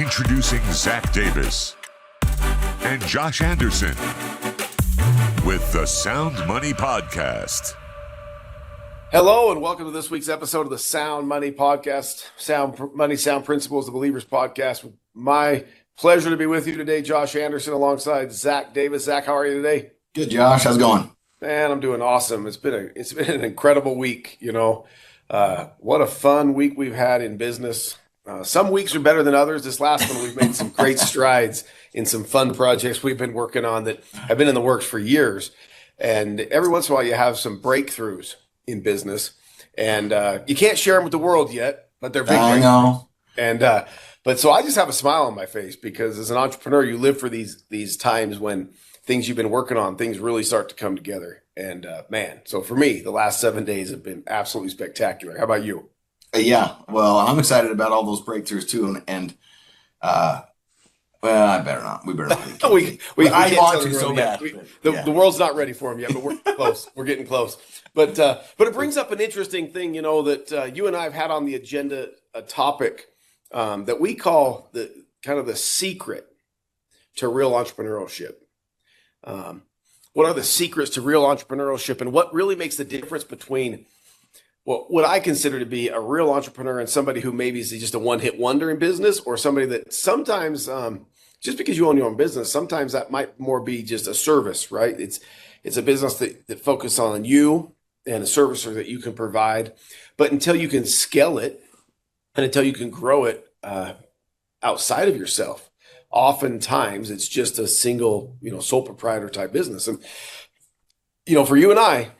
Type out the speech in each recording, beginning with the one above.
Introducing Zach Davis and Josh Anderson with the Sound Money Podcast. Hello and welcome to this week's episode of the Sound Money Podcast, Sound Money, Sound Principles, the Believers Podcast. My pleasure to be with you today, Josh Anderson, alongside Zach Davis. Zach, how are you today? Good, Josh. How's it going? Man, I'm doing awesome. It's been an incredible week. What a fun week we've had in business. Some weeks are better than others. This last one, we've made some great strides in some fun projects we've been working on that have been in the works for years. And every once in a while, you have some breakthroughs in business, and you can't share them with the world yet, but they're big. I know. And but so I just have a smile on my face because as an entrepreneur, you live for these times when things you've been working on, things really start to come together. And man, so for me, the last 7 days have been absolutely spectacular. How about you? Yeah, well, I'm excited about all those breakthroughs too, and well, I better not. We better not. I want to so bad. The world's not ready for them yet, but we're close. We're getting close. But it brings up an interesting thing, that you and I have had on the agenda, a topic that we call the secret to real entrepreneurship. What are the secrets to real entrepreneurship, and what really makes the difference between what I consider to be a real entrepreneur and somebody who maybe is just a one-hit wonder in business, or somebody that sometimes, just because you own your own business, sometimes that might more be just a service, right? It's a business that focuses on you and a servicer that you can provide. But until you can scale it and until you can grow it outside of yourself, oftentimes it's just a single, sole proprietor type business. And, for you and I,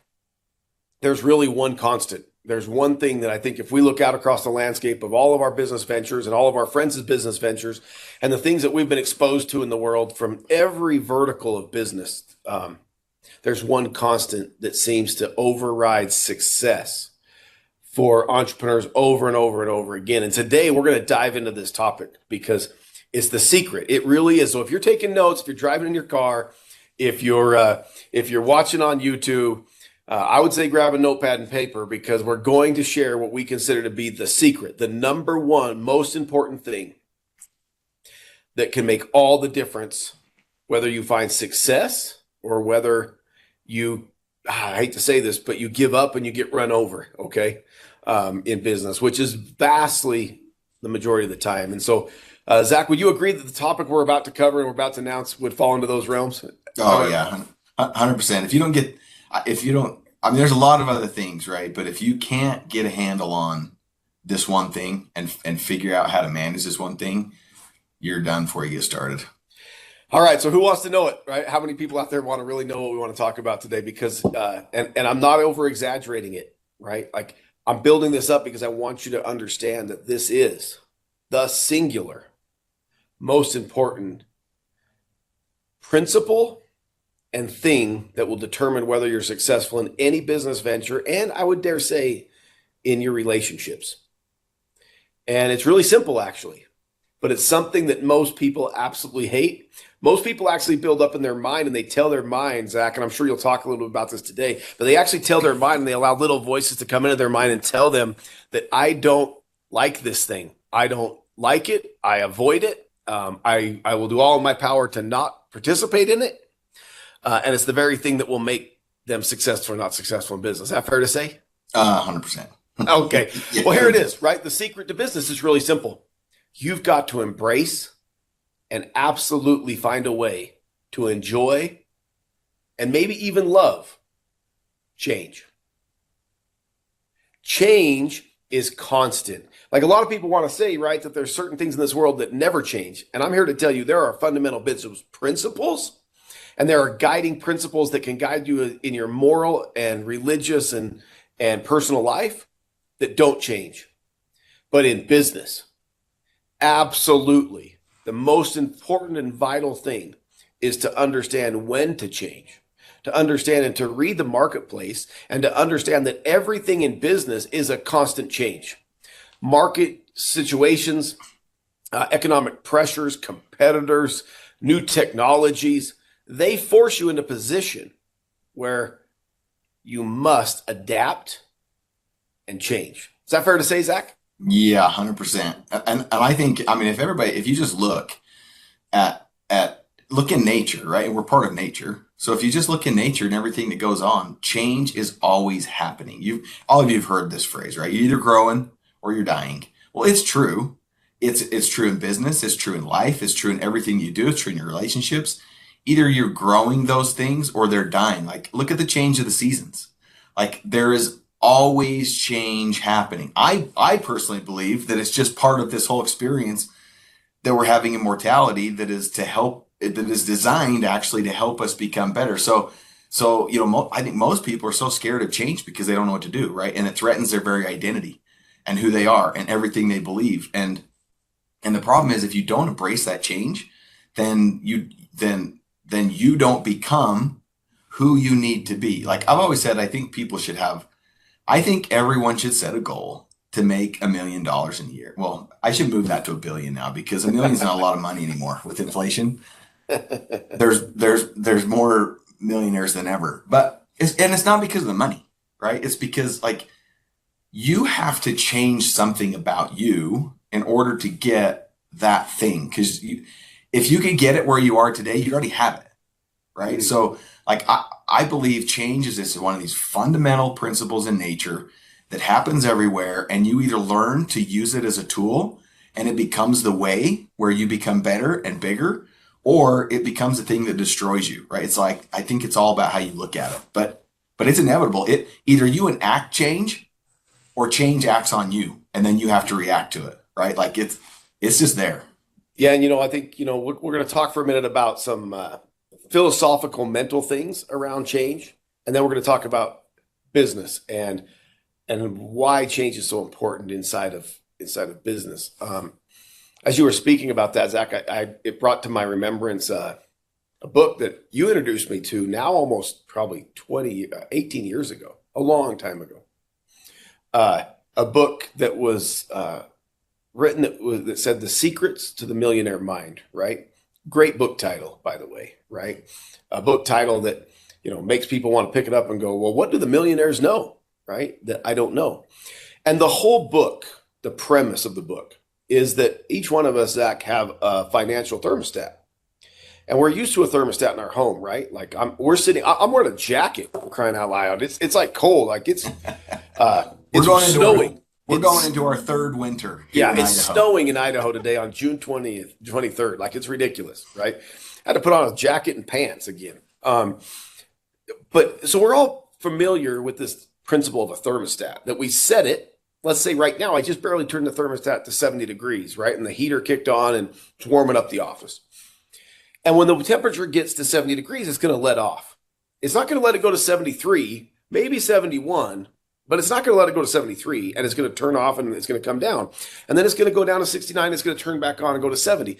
there's really one constant. There's one thing that I think if we look out across the landscape of all of our business ventures and all of our friends' business ventures and the things that we've been exposed to in the world from every vertical of business, there's one constant that seems to override success for entrepreneurs over and over and over again. And today we're going to dive into this topic because it's the secret. It really is. So if you're taking notes, if you're driving in your car, if you're watching on YouTube, I would say grab a notepad and paper because we're going to share what we consider to be the secret, the number one most important thing that can make all the difference, whether you find success or whether you, I hate to say this, but you give up and you get run over, okay, in business, which is vastly the majority of the time. And so, Zach, would you agree that the topic we're about to cover and we're about to announce would fall into those realms? Oh, yeah, 100%. There's a lot of other things, right? But if you can't get a handle on this one thing and figure out how to manage this one thing, you're done before you get started. All right. So who wants to know it, right? How many people out there want to really know what we want to talk about today? Because, and I'm not over exaggerating it, right? Like I'm building this up because I want you to understand that this is the singular most important principle and thing that will determine whether you're successful in any business venture, and I would dare say in your relationships. And it's really simple, actually, but it's something that most people absolutely hate. Most people actually build up in their mind and they tell their mind, Zach, and I'm sure you'll talk a little bit about this today, but they actually tell their mind and they allow little voices to come into their mind and tell them that I don't like this thing. I don't like it. I avoid it. I will do all in my power to not participate in it. And it's the very thing that will make them successful or not successful in business. Is that fair to say? 100%. Okay. Yeah. Well, here it is, right? The secret to business is really simple. You've got to embrace and absolutely find a way to enjoy and maybe even love change. Change is constant. Like a lot of people want to say, right, that there's certain things in this world that never change. And I'm here to tell you there are fundamental business principles. And there are guiding principles that can guide you in your moral and religious and personal life that don't change. But in business, absolutely, the most important and vital thing is to understand when to change, to understand and to read the marketplace, and to understand that everything in business is a constant change. Market situations, economic pressures, competitors, new technologies, they force you into a position where you must adapt and change. Is that fair to say, Zach? Yeah, 100%. And I think, I mean, if you just look look in nature, right? And we're part of nature. So if you just look in nature and everything that goes on, change is always happening. All of you have heard this phrase, right? You're either growing or you're dying. Well, it's true. It's true in business. It's true in life. It's true in everything you do. It's true in your relationships. Either you're growing those things or they're dying. Like, look at the change of the seasons. Like, there is always change happening. I personally believe that it's just part of this whole experience that we're having in mortality that is designed actually to help us become better. So I think most people are so scared of change because they don't know what to do, right? And it threatens their very identity and who they are and everything they believe. And the problem is, if you don't embrace that change, then you don't become who you need to be. Like I've always said, I think everyone should set a goal to make $1 million a year. Well, I should move that to $1 billion now, because $1 million is not a lot of money anymore with inflation. There's more millionaires than ever, but it's not because of the money, right? It's because, like, you have to change something about you in order to get that thing. Because if you can get it where you are today, you already have it, right? Mm-hmm. So, like, I believe change is one of these fundamental principles in nature that happens everywhere, and you either learn to use it as a tool and it becomes the way where you become better and bigger, or it becomes a thing that destroys you, right? It's like, I think it's all about how you look at it, but it's inevitable. Either you enact change or change acts on you, and then you have to react to it, right? Like it's just there. Yeah. And, I think, we're going to talk for a minute about some philosophical mental things around change. And then we're going to talk about business and why change is so important inside of business. As you were speaking about that, Zach, it brought to my remembrance a book that you introduced me to now almost probably 18 years ago, a long time ago. A book that was written that said The Secrets to the Millionaire Mind, right? Great book title, by the way, right? A book title that, makes people want to pick it up and go, well, what do the millionaires know, right? That I don't know. And the whole book, the premise of the book, is that each one of us, Zach, have a financial thermostat. And we're used to a thermostat in our home, right? Like I'm wearing a jacket, crying out loud. It's like cold, like it's snowing. We're going into our third winter. Yeah, it's snowing in Idaho today on June 20th, 23rd. Like, it's ridiculous, right? I had to put on a jacket and pants again. But so we're all familiar with this principle of a thermostat, that we set it. Let's say right now, I just barely turned the thermostat to 70 degrees, right? And the heater kicked on and it's warming up the office. And when the temperature gets to 70 degrees, it's going to let off. It's not going to let it go to 73, maybe 71, but it's not going to let it go to 73, and it's going to turn off and it's going to come down. And then it's going to go down to 69, it's going to turn back on and go to 70.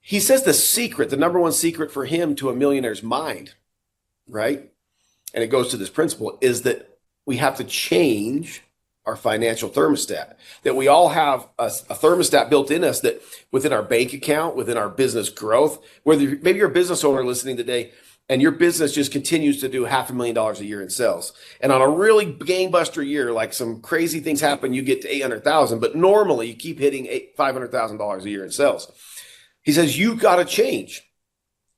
He says the number one secret for him to a millionaire's mind, right? And it goes to this principle, is that we have to change our financial thermostat, that we all have a thermostat built in us, that within our bank account, within our business growth, whether maybe you're a business owner listening today and your business just continues to do $500,000 a year in sales. And on a really gangbuster year, like some crazy things happen, you get to 800,000, but normally you keep hitting $500,000 a year in sales. He says, you've got to change.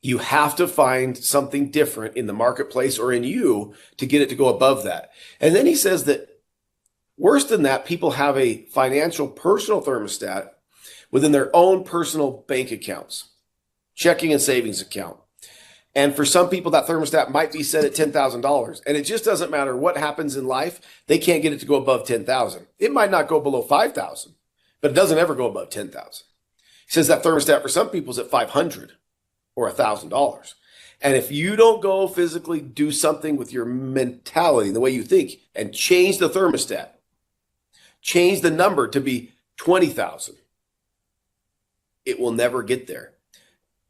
You have to find something different in the marketplace or in you to get it to go above that. And then he says that worse than that, people have a financial personal thermostat within their own personal bank accounts, checking and savings account. And for some people, that thermostat might be set at $10,000. And it just doesn't matter what happens in life. They can't get it to go above 10,000. It might not go below 5,000, but it doesn't ever go above 10,000. He says that thermostat for some people is at 500 or $1,000. And if you don't go physically do something with your mentality, the way you think, and change the thermostat, change the number to be 20,000, it will never get there.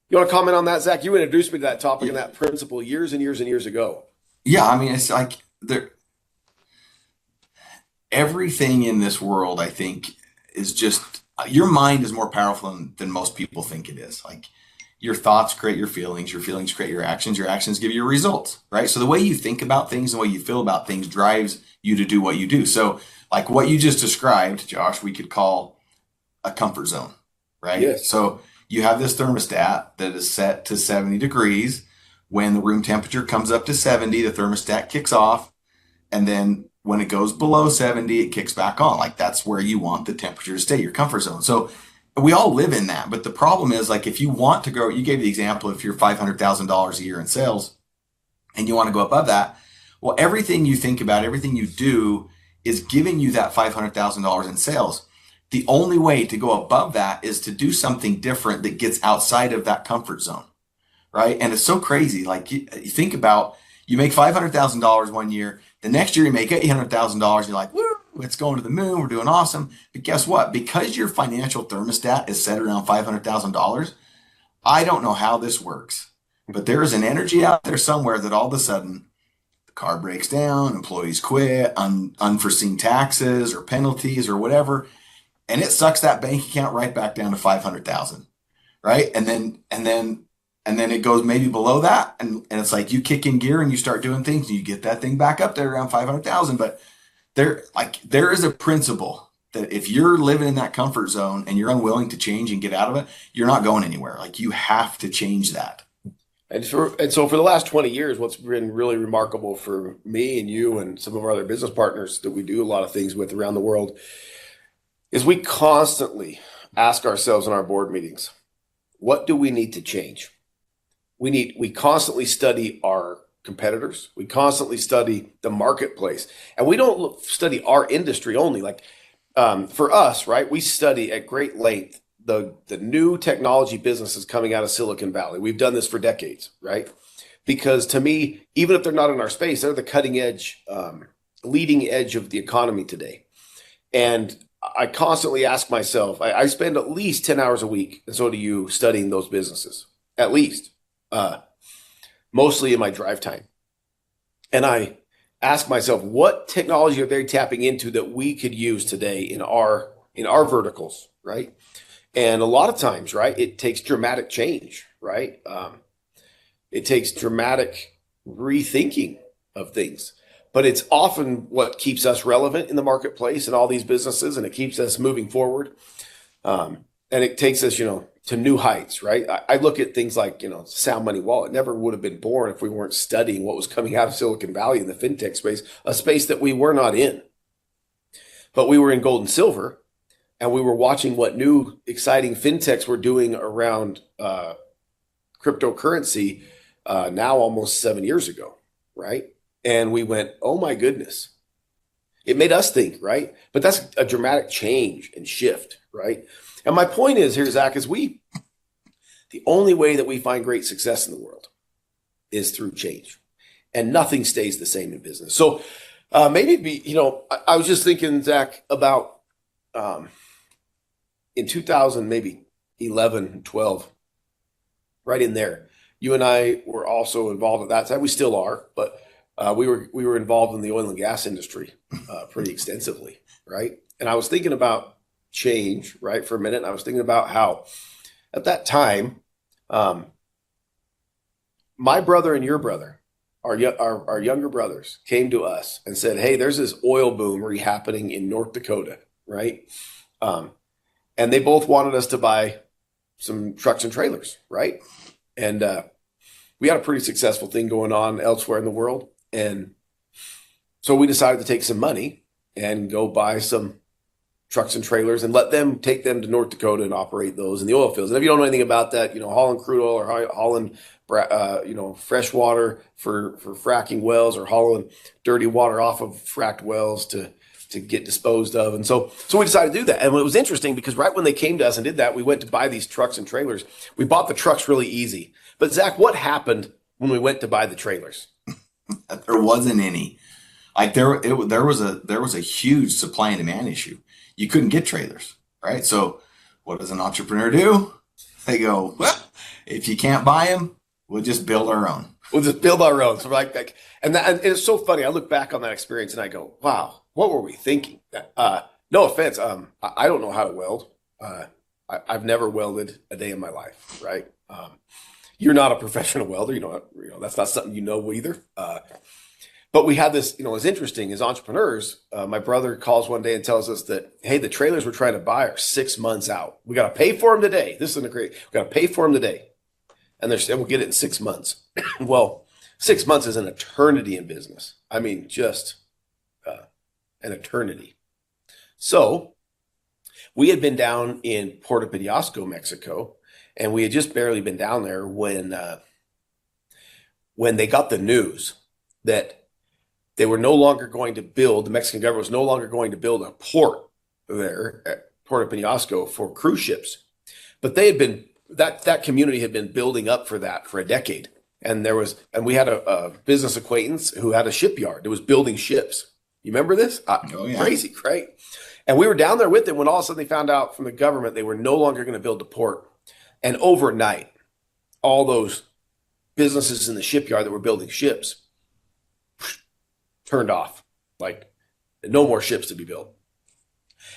You want to comment on that, Zach? You introduced me to that topic and that principle years and years and years ago. Yeah, I mean, it's like everything in this world, I think, is just, your mind is more powerful than most people think it is. Like, your thoughts create your feelings create your actions give you your results, right? So the way you think about things and the way you feel about things drives you to do what you do. So like what you just described, Josh, we could call a comfort zone, right? Yes. So you have this thermostat that is set to 70 degrees. When the room temperature comes up to 70, the thermostat kicks off. And then when it goes below 70, it kicks back on. Like that's where you want the temperature to stay, your comfort zone. So we all live in that. But the problem is, like, if you want to grow, you gave the example, if you're $500,000 a year in sales and you want to go above that, well, everything you think about, everything you do is giving you that $500,000 in sales. The only way to go above that is to do something different that gets outside of that comfort zone, right? And it's so crazy. Like you think about, you make $500,000 one year, the next year you make $800,000. You're like, woo, it's going to the moon. We're doing awesome. But guess what? Because your financial thermostat is set around $500,000, I don't know how this works, but there is an energy out there somewhere that all of a sudden the car breaks down, employees quit, unforeseen taxes or penalties or whatever, and it sucks that bank account right back down to 500,000, right? And then it goes maybe below that, and it's like you kick in gear and you start doing things and you get that thing back up there around 500,000. But there is a principle that if you're living in that comfort zone and you're unwilling to change and get out of it, you're not going anywhere. Like you have to change that. And so for the last 20 years, what's been really remarkable for me and you and some of our other business partners that we do a lot of things with around the world is we constantly ask ourselves in our board meetings, what do we need to change? We constantly study our competitors. We constantly study the marketplace, and we don't study our industry only. Like for us, right? We study at great length the new technology businesses coming out of Silicon Valley. We've done this for decades, right? Because to me, even if they're not in our space, they're the cutting edge, leading edge of the economy today. And I constantly ask myself, I spend at least 10 hours a week, and so do you, studying those businesses, at least. Mostly in my drive time. And I ask myself, what technology are they tapping into that we could use today in our verticals, right? And a lot of times, right, it takes dramatic change, right? It takes dramatic rethinking of things, but it's often what keeps us relevant in the marketplace and all these businesses, and it keeps us moving forward. And it takes us, to new heights, right? I look at things like, SoundMoney wallet never would have been born if we weren't studying what was coming out of Silicon Valley in the fintech space, a space that we were not in. But we were in gold and silver, and we were watching what new exciting fintechs were doing around cryptocurrency now almost 7 years ago, right? And we went, oh my goodness. It made us think, right? But that's a dramatic change and shift, right? And my point is here, Zach, is the only way that we find great success in the world is through change, and nothing stays the same in business. So I was just thinking, Zach, about in 2000, maybe 11, 12, right in there, you and I were also involved at that time. We still are, but we were involved in the oil and gas industry pretty extensively, right? And I was thinking about change, right, for a minute. And I was thinking about how at that time, my brother and your brother, our younger brothers, came to us and said, hey, there's this oil boom happening in North Dakota, right? And they both wanted us to buy some trucks and trailers, right? And we had a pretty successful thing going on elsewhere in the world. And so we decided to take some money and go buy some trucks and trailers and let them take them to North Dakota and operate those in the oil fields. And if you don't know anything about that, hauling crude oil or hauling, fresh water for fracking wells, or hauling dirty water off of fracked wells to get disposed of. And so we decided to do that. And it was interesting because right when they came to us and did that, we went to buy these trucks and trailers. We bought the trucks really easy. But Zach, what happened when we went to buy the trailers? There wasn't any. Like there was a huge supply and demand issue. You couldn't get trailers, right? So what does an entrepreneur do? They go, well, if you can't buy them, we'll just build our own. We'll just build our own. So and it's so funny. I look back on that experience and I go, wow, what were we thinking? No offense. I don't know how to weld. I've never welded a day in my life, right? You're not a professional welder. That's not something either. But we had this, it's interesting as entrepreneurs. My brother calls one day and tells us that, hey, the trailers we're trying to buy are 6 months out. We got to pay for them today. This isn't we got to pay for them today. And they're saying we'll get it in 6 months. Well, 6 months is an eternity in business. I mean, just an eternity. So we had been down in Puerto Penasco, Mexico, and we had just barely been down there when they got the news that they were no longer going to build, the Mexican government was no longer going to build a port there at Puerto Penasco for cruise ships. But they had been, that community had been building up for that for a decade. And we had a business acquaintance who had a shipyard that was building ships. You remember this? Oh, yeah. Crazy, right? And we were down there with them when all of a sudden they found out from the government they were no longer going to build the port. And overnight, all those businesses in the shipyard that were building ships turned off. Like, no more ships to be built.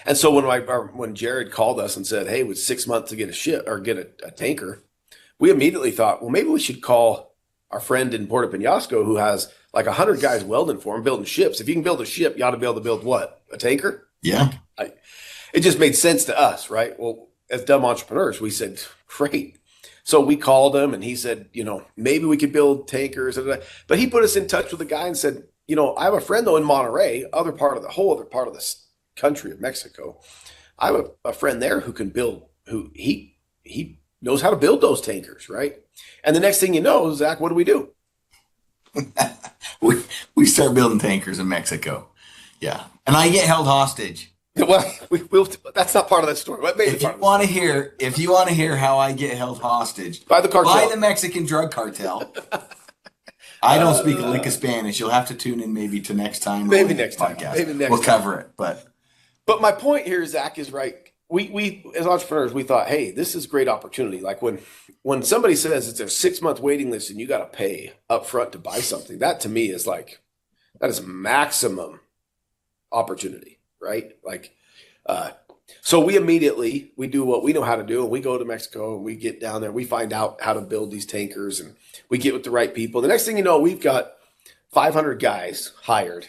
And so when Jared called us and said, hey, with 6 months to get a ship or get a tanker, we immediately thought, well, maybe we should call our friend in Puerto Penasco who has like 100 guys welding for him, building ships. If you can build a ship, you ought to be able to build what? A tanker? Yeah. It just made sense to us, right? Well, as dumb entrepreneurs, we said, great. So we called him and he said, maybe we could build tankers. But he put us in touch with a guy and said, I have a friend though in Monterrey, whole other part of this country of Mexico. I have a friend there who can build, he knows how to build those tankers, right? And the next thing you know, Zach, what do? we start building tankers in Mexico. Yeah. And I get held hostage. Well, that's not part of that story. If you want to hear how I get held hostage by the cartel, by the Mexican drug cartel, I don't speak a lick of Spanish. You'll have to tune in maybe to next time. Maybe next time. We'll cover it. But my point here, Zach, is right. We as entrepreneurs, we thought, hey, this is a great opportunity. Like when somebody says it's a 6 month waiting list and you got to pay up front to buy something, that to me is like, that is maximum opportunity, right? Like, so we do what we know how to do, and we go to Mexico and we get down there, we find out how to build these tankers, and we get with the right people. The next thing you know, we've got 500 guys hired.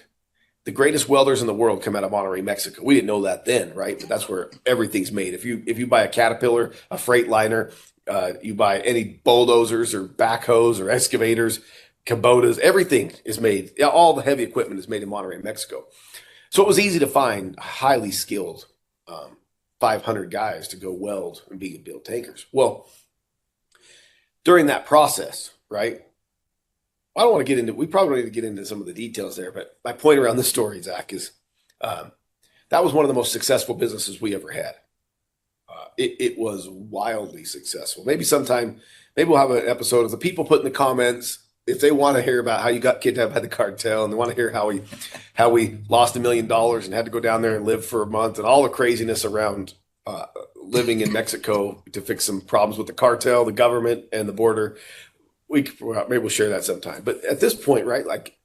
The greatest welders in the world come out of Monterrey, Mexico. We didn't know that then, right? But that's where everything's made. If you buy a Caterpillar, a Freightliner, you buy any bulldozers or backhoes or excavators, Kubotas, everything is made. All the heavy equipment is made in Monterrey, Mexico. So it was easy to find highly skilled 500 guys to go weld and build tankers. Well, during that process, right? I don't want to get into, we probably don't need to get into some of the details there, but my point around this story, Zach, is that was one of the most successful businesses we ever had. It was wildly successful. Maybe we'll have an episode of the people put in the comments if they want to hear about how you got kidnapped by the cartel, and they want to hear how we lost $1 million and had to go down there and live for a month and all the craziness around living in Mexico to fix some problems with the cartel, the government, and the border. Maybe we'll share that sometime. But at this point, right, like,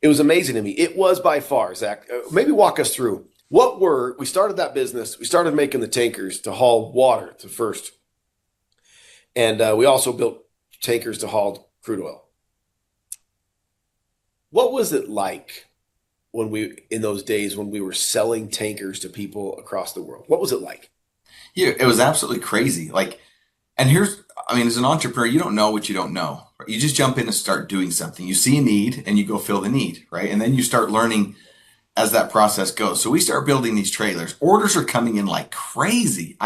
it was amazing to me. It was by far, Zach, maybe walk us through we started that business. We started making the tankers to haul water to first. And we also built tankers to haul crude oil. What was it like in those days when we were selling tankers to people across the world? What was it like? Yeah, it was absolutely crazy. And as an entrepreneur, you don't know what you don't know. Right? You just jump in and start doing something. You see a need and you go fill the need, right? And then you start learning as that process goes. So we start building these trailers. Orders are coming in like crazy.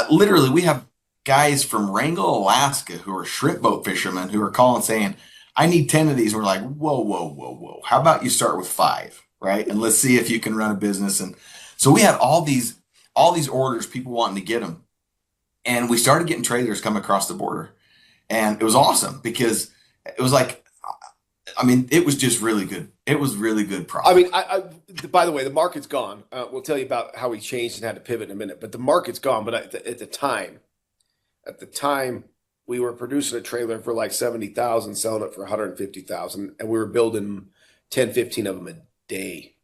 Literally, we have guys from Wrangell, Alaska, who are shrimp boat fishermen who are calling saying, I need 10 of these. And we're like, whoa. How about you start with 5, right? And let's see if you can run a business. And so we had all these orders, people wanting to get them. And we started getting trailers come across the border. And it was awesome because it was like, it was just really good. It was really good product. By the way, the market's gone. We'll tell you about how we changed and had to pivot in a minute. But the market's gone. But at the time, we were producing a trailer for like 70,000, selling it for 150,000, and we were building 10, 15 of them a day.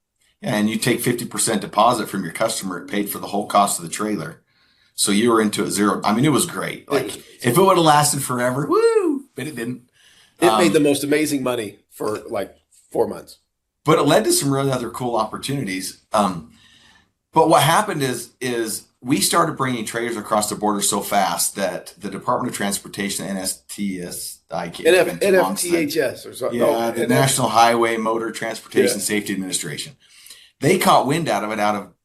Yeah, and you take 50% deposit from your customer. It paid for the whole cost of the trailer. So you were into it zero. I mean, it was great. Like if it would have lasted forever, woo, but it didn't. It made the most amazing money for like 4 months. But it led to some really other cool opportunities. But what happened is we started bringing trailers across the border so fast that the Department of Transportation, NFTHS or something. Yeah, the National Highway Motor Transportation Safety Administration. They caught wind out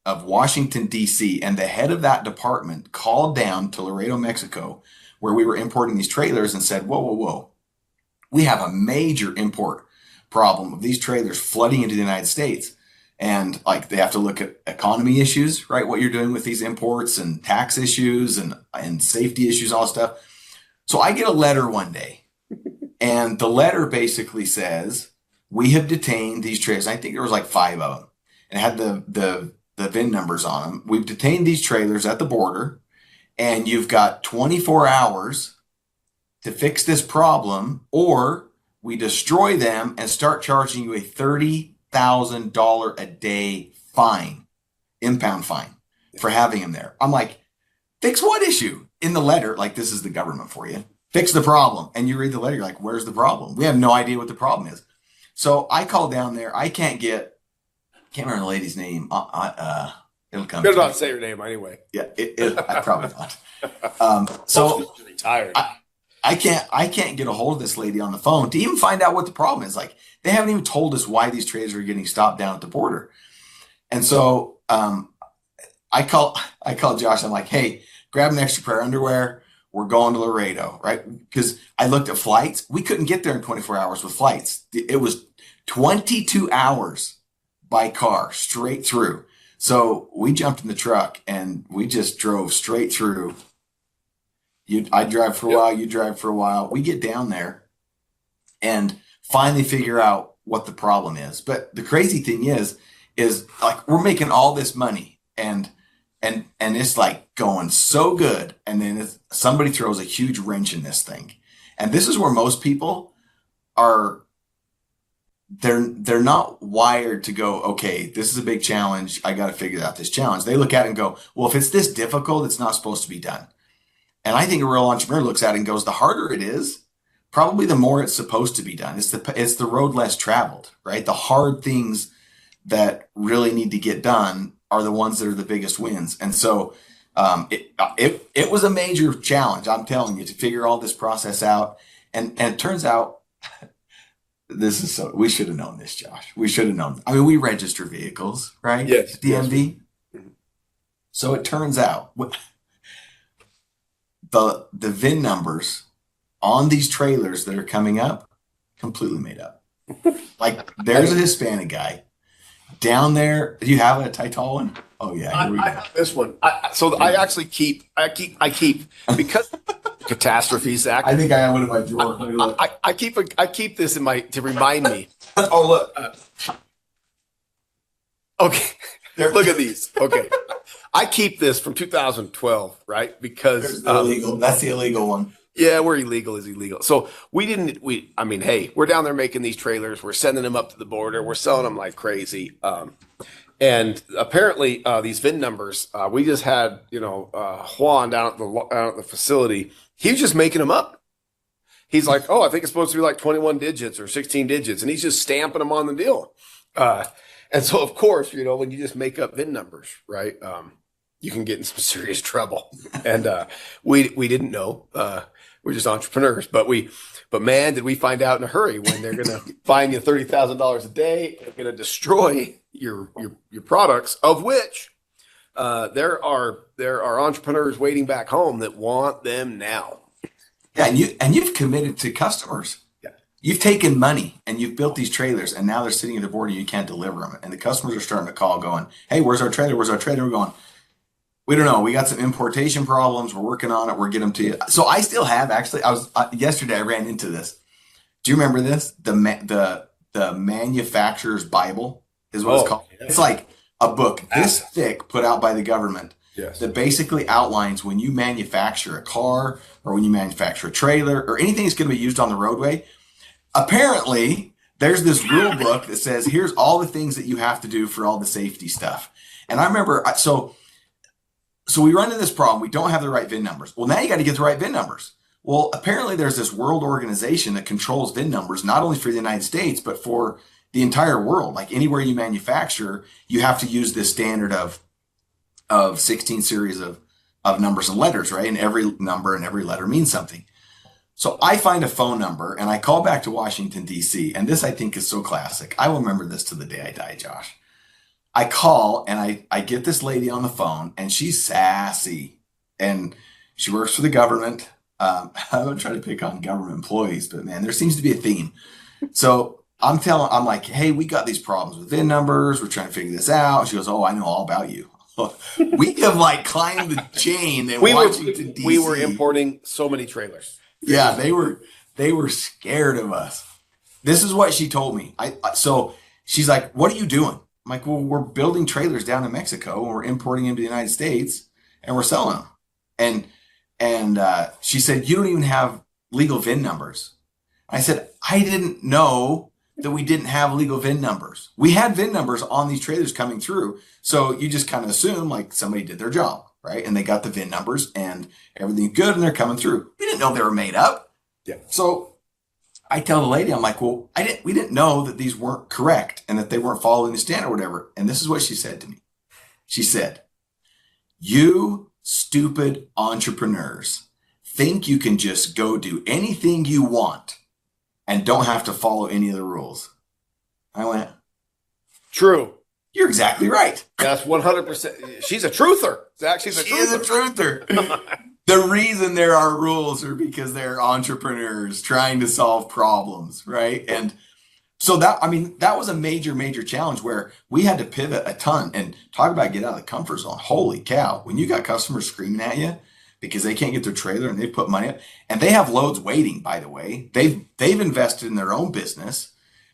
of Washington, D.C., and the head of that department called down to Laredo, Mexico, where we were importing these trailers and said, whoa. We have a major import problem of these trailers flooding into the United States. And like they have to look at economy issues, right? What you're doing with these imports and tax issues and safety issues, all that stuff. So I get a letter one day, and the letter basically says, we have detained these trailers. I think there was like 5 of them, and it had the VIN numbers on them. We've detained these trailers at the border, and you've got 24 hours to fix this problem, or we destroy them and start charging you a $30,000 a day fine, impound fine, for having them there. I'm like, fix what issue? In the letter, like, this is the government for you. Fix the problem. And you read the letter, you're like, where's the problem? We have no idea what the problem is. So I call down there. I can't remember the lady's name. It'll come. Better not say her name anyway. Yeah, I probably not. So retired. I can't get a hold of this lady on the phone to even find out what the problem is. Like, they haven't even told us why these trailers are getting stopped down at the border. And so I call Josh. I'm like, hey, grab an extra pair of underwear. We're going to Laredo, right? Because I looked at flights. We couldn't get there in 24 hours with flights. It was 22 hours by car straight through. So we jumped in the truck and we just drove straight through. I drive for a while, you drive for a while. We get down there and finally figure out what the problem is. But the crazy thing is like we're making all this money and it's like going so good. And then somebody throws a huge wrench in this thing. And this is where most people are. They're not wired to go, okay, this is a big challenge. I got to figure out this challenge. They look at it and go, well, if it's this difficult, it's not supposed to be done. And I think a real entrepreneur looks at it and goes, the harder it is, probably the more it's supposed to be done. It's the road less traveled, right? The hard things that really need to get done are the ones that are the biggest wins. And so it was a major challenge, I'm telling you, to figure all this process out. And it turns out, we should have known this, Josh. We should have known. I mean, we register vehicles, right? Yes. DMV. Yes. So it turns out the VIN numbers on these trailers that are coming up, completely made up. Like, there's a Hispanic guy down there. Do you have a Tital one? Oh yeah, I have this one. I actually keep because catastrophes, Zach. I think I have one in my drawer. I keep this in my to remind me. Oh look. Okay, look at these. Okay, I keep this from 2012, right? Because illegal. That's the illegal one. Yeah, we're illegal is illegal. So I mean, hey, we're down there making these trailers. We're sending them up to the border. We're selling them like crazy. And apparently these VIN numbers, we just had, Juan down at the facility. He was just making them up. He's like, oh, I think it's supposed to be like 21 digits or 16 digits. And he's just stamping them on the deal. And so, of course, when you just make up VIN numbers, right, you can get in some serious trouble. And we didn't know. We're just entrepreneurs. But man, did we find out in a hurry when they're going to fine you $30,000 a day. They're going to destroy your products, of which there are entrepreneurs waiting back home that want them now. Yeah, and you've committed to customers. Yeah, you've taken money and you've built these trailers, and now they're sitting at the border. You can't deliver them, and the customers are starting to call, going, "Hey, where's our trailer? Where's our trailer?" We're going, "We don't know. We got some importation problems. We're working on it. We're getting them to you." So I still have actually. Yesterday I ran into this. Do you remember this? The manufacturer's Bible is what it's called. Yeah. It's like a book this thick put out by the government. Yes. That basically outlines when you manufacture a car or when you manufacture a trailer or anything that's going to be used on the roadway. Apparently, there's this rule book that says, here's all the things that you have to do for all the safety stuff. And I remember, so So we run into this problem. We don't have the right VIN numbers. Well, now you got to get the right VIN numbers. Well, apparently there's this world organization that controls VIN numbers, not only for the United States, but for the entire world. Like anywhere you manufacture, you have to use this standard of 16 series of numbers and letters, right? And every number and every letter means something. So I find a phone number and I call back to Washington, D.C. And this I think is so classic. I will remember this to the day I die, Josh. I call and I get this lady on the phone and she's sassy and she works for the government. I don't try to pick on government employees, but man, there seems to be a theme. So I'm like, hey, we got these problems with VIN numbers. We're trying to figure this out. She goes, oh, I know all about you. We have like climbed the chain in Washington, D.C. We were importing so many trailers. Yeah, they were scared of us. This is what she told me. So she's like, what are you doing? I'm like, well, we're building trailers down in Mexico and we're importing them to the United States and we're selling them. And she said, you don't even have legal VIN numbers. I said, I didn't know that we didn't have legal VIN numbers. We had VIN numbers on these trailers coming through. So you just kind of assume like somebody did their job, right? And they got the VIN numbers and everything's good and they're coming through. We didn't know they were made up. Yeah. So I tell the lady, I'm like, well, we didn't know that these weren't correct and that they weren't following the standard or whatever. And this is what she said to me. She said, you stupid entrepreneurs think you can just go do anything you want and don't have to follow any of the rules. I went, true. You're exactly right. That's 100%. She's a truther. Zach, she's a She is a truther. The reason there are rules are because they're entrepreneurs trying to solve problems, right? And so that was a major, major challenge where we had to pivot a ton and talk about get out of the comfort zone. Holy cow. When you got customers screaming at you because they can't get their trailer and they've put money up and they have loads waiting, by the way. They've invested in their own business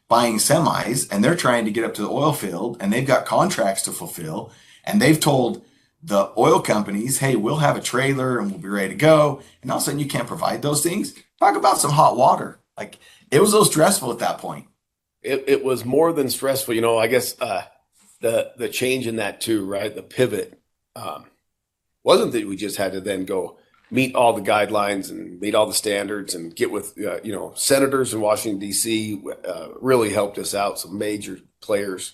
buying semis and they're trying to get up to the oil field and they've got contracts to fulfill and they've told the oil companies, hey, we'll have a trailer and we'll be ready to go. And all of a sudden you can't provide those things. Talk about some hot water. Like it was a little stressful at that point. It was more than stressful. I guess the change in that too, right? The pivot wasn't that we just had to then go meet all the guidelines and meet all the standards and get with, senators in Washington, D.C. Really helped us out. Some major players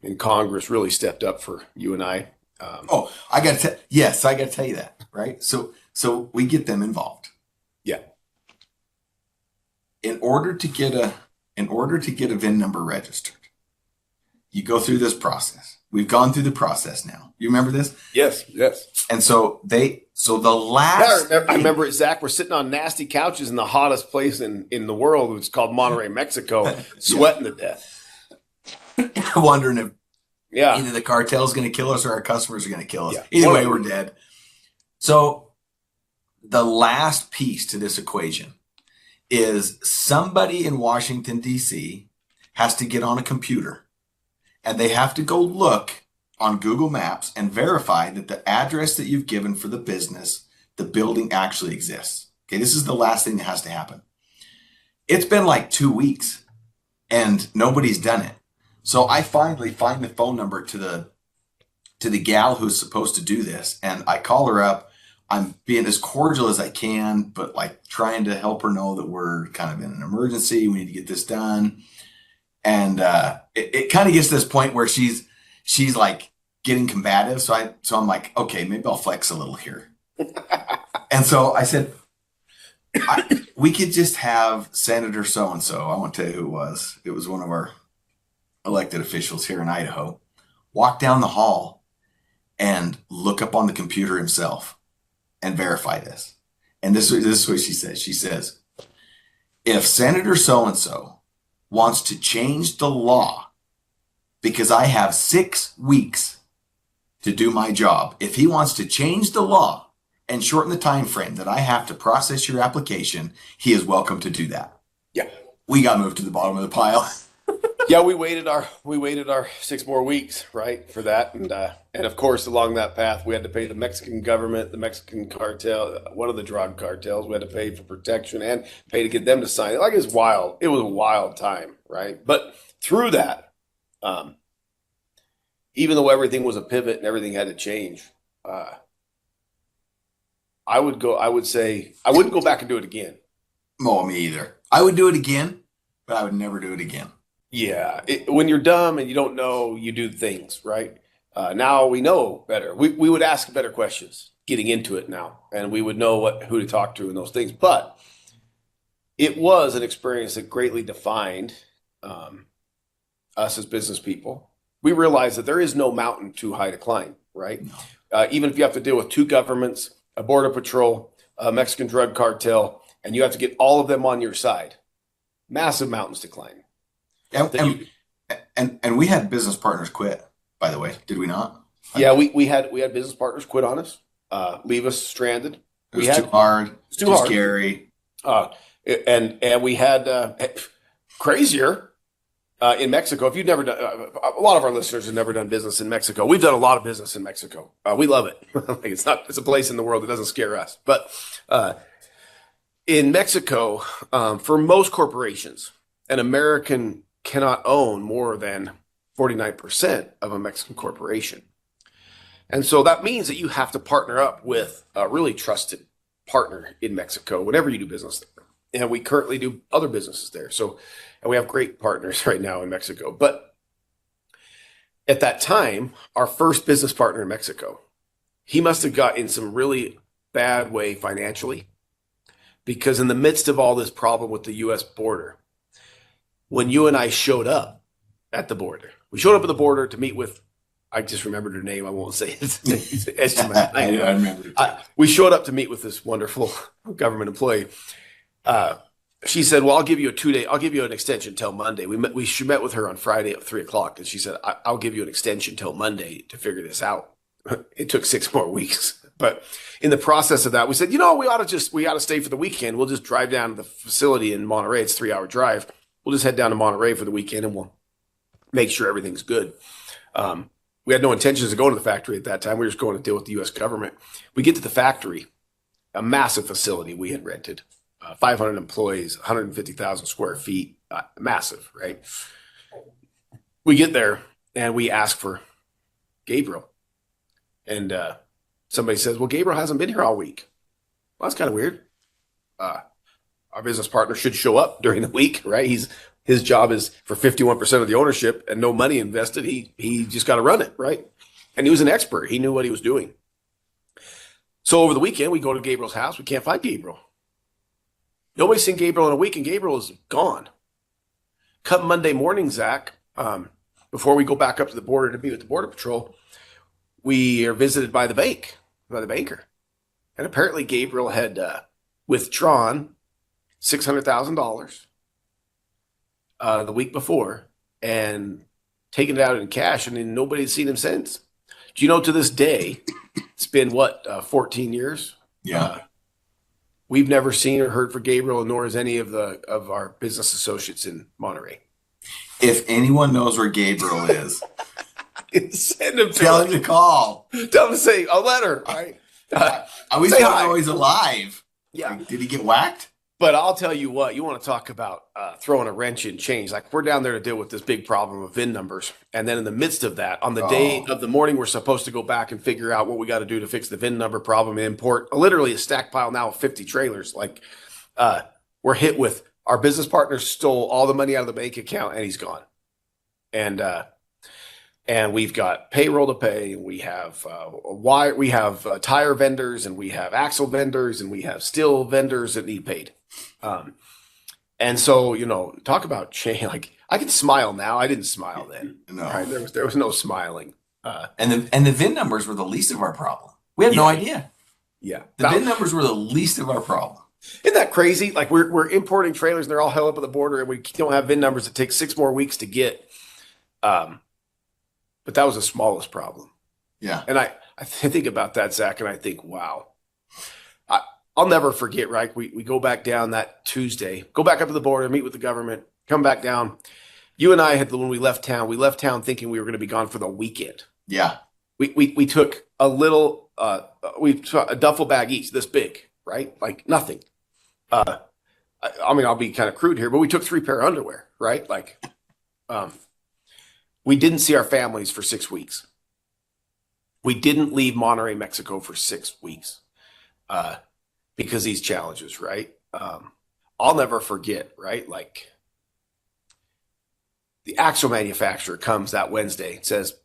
in Congress really stepped up for you and I. I got to tell you that, right? So we get them involved. Yeah. In order to get a VIN number registered, you go through this process. We've gone through the process now. You remember this? Yes. And so the last... I remember it, Zach. We're sitting on nasty couches in the hottest place in the world. It's called Monterrey, Mexico, sweating to death. Wondering if either the cartel is going to kill us or our customers are going to kill us. Yeah. Either way, we're dead. So the last piece to this equation is somebody in Washington, D.C. has to get on a computer and they have to go look on Google Maps and verify that the address that you've given for the business, the building actually exists. Okay, this is the last thing that has to happen. It's been like 2 weeks and nobody's done it. So I finally find the phone number to the gal who's supposed to do this. And I call her up. I'm being as cordial as I can, but like trying to help her know that we're kind of in an emergency. We need to get this done. And it kind of gets to this point where she's like getting combative. So I'm like, okay, maybe I'll flex a little here. And so I said, we could just have Senator so-and-so. I won't tell you who it was. It was one of our elected officials here in Idaho, walk down the hall and look up on the computer himself and verify this. And this is what she says. She says, if Senator so-and-so wants to change the law because I have 6 weeks to do my job, if he wants to change the law and shorten the time frame that I have to process your application, he is welcome to do that. Yeah. We got moved to the bottom of the pile. Yeah, we waited our 6 more weeks, right, for that, and of course along that path we had to pay the Mexican government, the Mexican cartel, one of the drug cartels. We had to pay for protection and pay to get them to sign it. Like it's wild. It was a wild time, right? But through that, even though everything was a pivot and everything had to change, I would say I wouldn't go back and do it again. Oh, me either. I would do it again, but I would never do it again. Yeah, when you're dumb and you don't know, you do things, right? Now we know better. We would ask better questions getting into it now, and we would know who to talk to and those things. But it was an experience that greatly defined us as business people. We realized that there is no mountain too high to climb, right? No. Even if you have to deal with two governments, a border patrol, a Mexican drug cartel, and you have to get all of them on your side, massive mountains to climb. And we had business partners quit, by the way, did we not? Yeah, we had business partners quit on us, leave us stranded. It was too hard. It's too hard. Scary. And we had crazier in Mexico. If you've never done, a lot of our listeners have never done business in Mexico. We've done a lot of business in Mexico. We love it. It's a place in the world that doesn't scare us. But in Mexico, for most corporations, an American cannot own more than 49% of a Mexican corporation. And so that means that you have to partner up with a really trusted partner in Mexico whenever you do business there. And we currently do other businesses there. And we have great partners right now in Mexico. But at that time, our first business partner in Mexico, he must have got in some really bad way financially, because in the midst of all this problem with the U.S. border, when you and I showed up at the border, we showed up at the border to meet with, I just remembered her name. I won't say it. I remember. We showed up to meet with this wonderful government employee. She said, well, I'll give you I'll give you an extension till Monday. We met with her on Friday at 3:00. And she said, I'll give you an extension till Monday to figure this out. It took 6 more weeks. But in the process of that, we said, we ought to stay for the weekend. We'll just drive down to the facility in Monterey. It's a 3-hour drive. We'll just head down to Monterey for the weekend and we'll make sure everything's good. We had no intentions of going to the factory at that time. We were just going to deal with the U.S. government. We get to the factory, a massive facility we had rented, 500 employees, 150,000 square feet, massive, right? We get there and we ask for Gabriel. And somebody says, well, Gabriel hasn't been here all week. Well, that's kind of weird. Our business partner should show up during the week, right? His job is for 51% of the ownership and no money invested. He just got to run it, right? And he was an expert. He knew what he was doing. So over the weekend, we go to Gabriel's house. We can't find Gabriel. Nobody's seen Gabriel in a week, and Gabriel is gone. Come Monday morning, Zach, before we go back up to the border to meet with the Border Patrol, we are visited by the banker. And apparently Gabriel had withdrawn $600,000 the week before and taken it out in cash, and then nobody's seen him since. Do you know, to this day, it's been 14 years? Yeah. We've never seen or heard from Gabriel, nor has any of our business associates in Monterey. If anyone knows where Gabriel is, send him tell him to call. Tell him to say a letter. Right? We still know he's alive. Yeah. Did he get whacked? But I'll tell you what, you want to talk about throwing a wrench in change. Like, we're down there to deal with this big problem of VIN numbers. And then in the midst of that, on the day of the morning, we're supposed to go back and figure out what we got to do to fix the VIN number problem and import literally a stack pile now of 50 trailers. Like, we're hit with, our business partner stole all the money out of the bank account and he's gone. And we've got payroll to pay, and we have tire vendors, and we have axle vendors, and we have steel vendors that need paid. And so, talk about change. Like, I can smile now. I didn't smile then. No, right? There was no smiling. And the VIN numbers were the least of our problem. We had no idea. Yeah, the VIN numbers were the least of our problem. Isn't that crazy? Like, we're importing trailers, and they're all held up at the border, and we don't have VIN numbers. It takes 6 more weeks to get. But that was the smallest problem. Yeah. And I think about that, Zach, and I think, wow. I'll never forget, right? We go back down that Tuesday, go back up to the border, meet with the government, come back down. You and I when we left town thinking we were going to be gone for the weekend. Yeah. We took a little, we took a duffel bag each, this big, right? Like nothing. I'll be kind of crude here, but we took 3 pair of underwear, right? Like, we didn't see our families for 6 weeks. We didn't leave Monterrey, Mexico for 6 weeks because these challenges, right? I'll never forget, right? Like the axle manufacturer comes that Wednesday and says,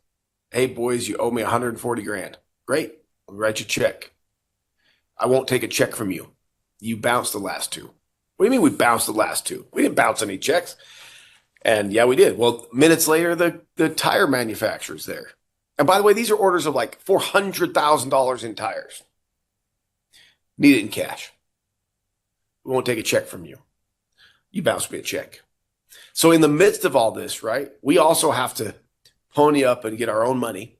hey, boys, you owe me 140 grand. Great. I'll write you a check. I won't take a check from you. You bounced the last two. What do you mean we bounced the last two? We didn't bounce any checks. And yeah, we did. Well, minutes later, the tire manufacturer's there. And by the way, these are orders of like $400,000 in tires. Need it in cash. We won't take a check from you. You bounce me a check. So in the midst of all this, right, we also have to pony up and get our own money,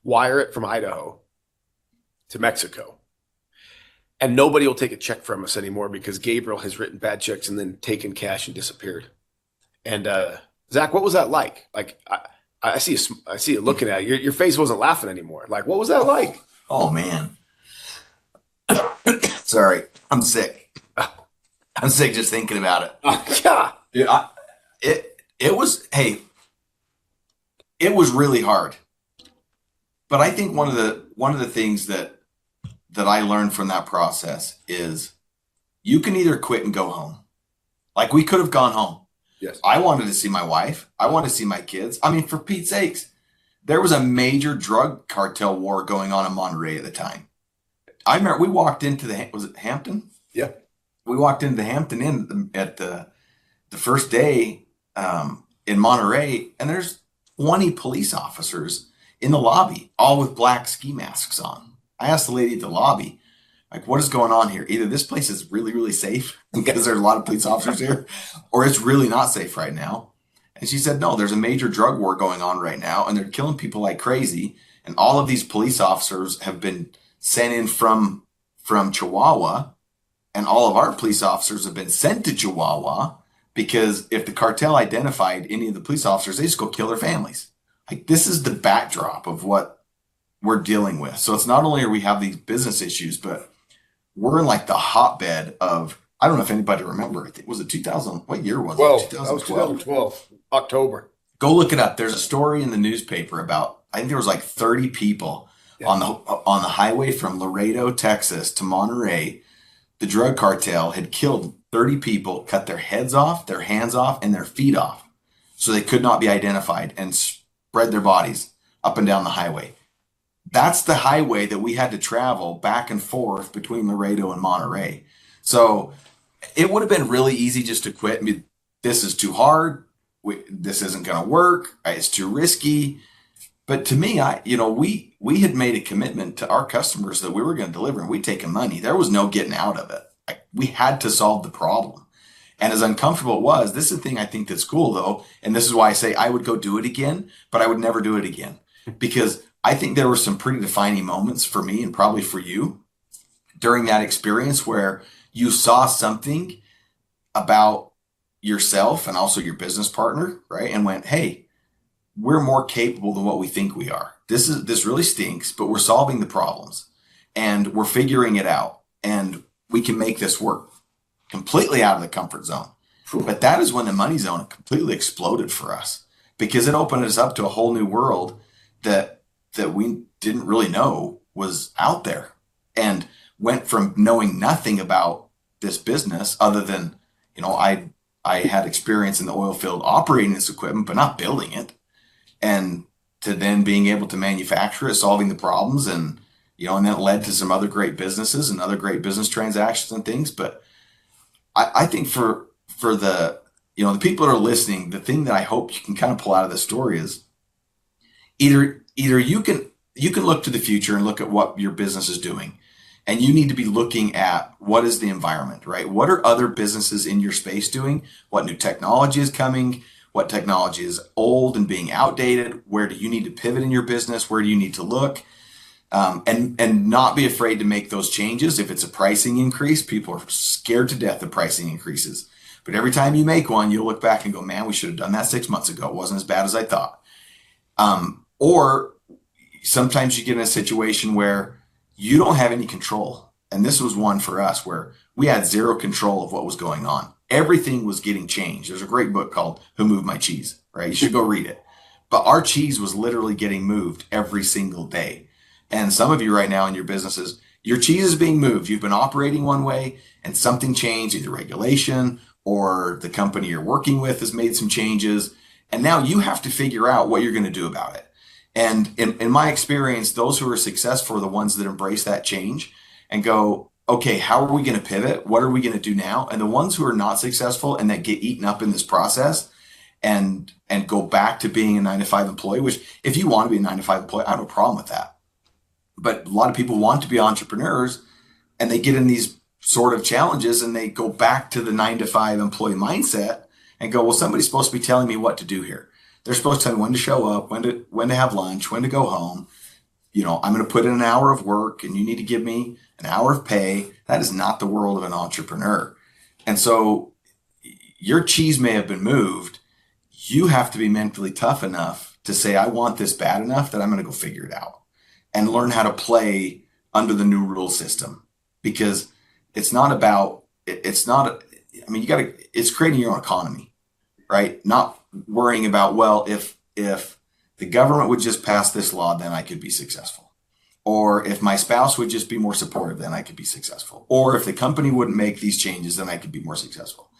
wire it from Idaho to Mexico. And nobody will take a check from us anymore because Gabriel has written bad checks and then taken cash and disappeared. And Zach, what was that like? Like I see you looking at it. Your face wasn't laughing anymore. Like, what was that like? Oh man. Sorry, I'm sick. I'm sick just thinking about it. Yeah. Dude, it was really hard. But I think one of the things that I learned from that process is you can either quit and go home. Like we could have gone home. Yes. I wanted to see my wife. I wanted to see my kids. I mean, for Pete's sakes, there was a major drug cartel war going on in Monterey at the time. I remember we walked into was it Hampton? Yeah. We walked into the Hampton Inn at the first day in Monterey, and there's 20 police officers in the lobby, all with black ski masks on. I asked the lady at the lobby, like, what is going on here? Either this place is really, really safe because there's a lot of police officers here, or it's really not safe right now. And she said, no, there's a major drug war going on right now, and they're killing people like crazy. And all of these police officers have been sent in from Chihuahua, and all of our police officers have been sent to Chihuahua because if the cartel identified any of the police officers, they just go kill their families. Like, this is the backdrop of what we're dealing with. So it's not only are we have these business issues, but we're in like the hotbed of, I don't know if anybody remember, was it 2000? What year was it? 2012. That was 2012, October. Go look it up. There's a story in the newspaper about, I think there was like 30 people on the highway from Laredo, Texas to Monterey. The drug cartel had killed 30 people, cut their heads off, their hands off, and their feet off. So they could not be identified and spread their bodies up and down the highway. That's the highway that we had to travel back and forth between Laredo and Monterey. So it would have been really easy just to quit. I mean, this is too hard. This isn't going to work. It's too risky. But to me, we had made a commitment to our customers that we were going to deliver, and we'd taken money. There was no getting out of it. We had to solve the problem. And as uncomfortable it was, this is the thing I think that's cool, though. And this is why I say I would go do it again, but I would never do it again. Because I think there were some pretty defining moments for me and probably for you during that experience where you saw something about yourself and also your business partner, right? And went, hey, we're more capable than what we think we are. This really stinks, but we're solving the problems and we're figuring it out and we can make this work completely out of the comfort zone. But that is when the money zone completely exploded for us because it opened us up to a whole new world that we didn't really know was out there and went from knowing nothing about this business other than, I had experience in the oil field operating this equipment, but not building it. And to then being able to manufacture it, solving the problems and, and then it led to some other great businesses and other great business transactions and things. But I think for the, the people that are listening, the thing that I hope you can kind of pull out of this story is either you can look to the future and look at what your business is doing. And you need to be looking at what is the environment, right? What are other businesses in your space doing? What new technology is coming? What technology is old and being outdated? Where do you need to pivot in your business? Where do you need to look? And not be afraid to make those changes. If it's a pricing increase, people are scared to death of pricing increases. But every time you make one, you'll look back and go, man, we should have done that 6 months ago. It wasn't as bad as I thought. Or sometimes you get in a situation where you don't have any control. And this was one for us where we had zero control of what was going on. Everything was getting changed. There's a great book called Who Moved My Cheese, right? You should go read it. But our cheese was literally getting moved every single day. And some of you right now in your businesses, your cheese is being moved. You've been operating one way and something changed, either regulation or the company you're working with has made some changes. And now you have to figure out what you're going to do about it. And in my experience, those who are successful are the ones that embrace that change and go, okay, how are we going to pivot? What are we going to do now? And the ones who are not successful and that get eaten up in this process and go back to being a 9-to-5 employee, which if you want to be a 9-to-5 employee, I have no problem with that. But a lot of people want to be entrepreneurs and they get in these sort of challenges and they go back to the 9-to-5 employee mindset and go, well, somebody's supposed to be telling me what to do here. They're supposed to tell me when to show up, when to have lunch, when to go home. I'm going to put in an hour of work and you need to give me an hour of pay. That is not the world of an entrepreneur. And so your cheese may have been moved. You have to be mentally tough enough to say, I want this bad enough that I'm going to go figure it out and learn how to play under the new rule system, because it's creating your own economy, right? Not worrying about, well, if the government would just pass this law, then I could be successful. Or if my spouse would just be more supportive, then I could be successful. Or if the company wouldn't make these changes, then I could be more successful.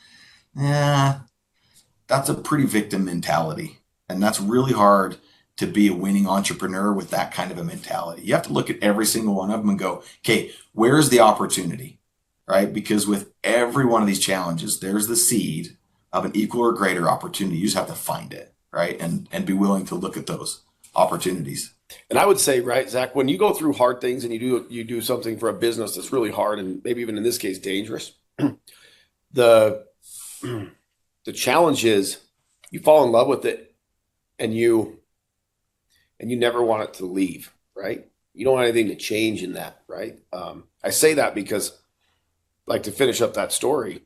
That's a pretty victim mentality. And that's really hard to be a winning entrepreneur with that kind of a mentality. You have to look at every single one of them and go, okay, where's the opportunity, right? Because with every one of these challenges, there's the seed of an equal or greater opportunity. You just have to find it, right? And be willing to look at those opportunities. And I would say, right, Zach, when you go through hard things and you do something for a business that's really hard and maybe even in this case dangerous, the challenge is you fall in love with it and you never want it to leave, right? You don't want anything to change in that, right? I say that because, like, to finish up that story,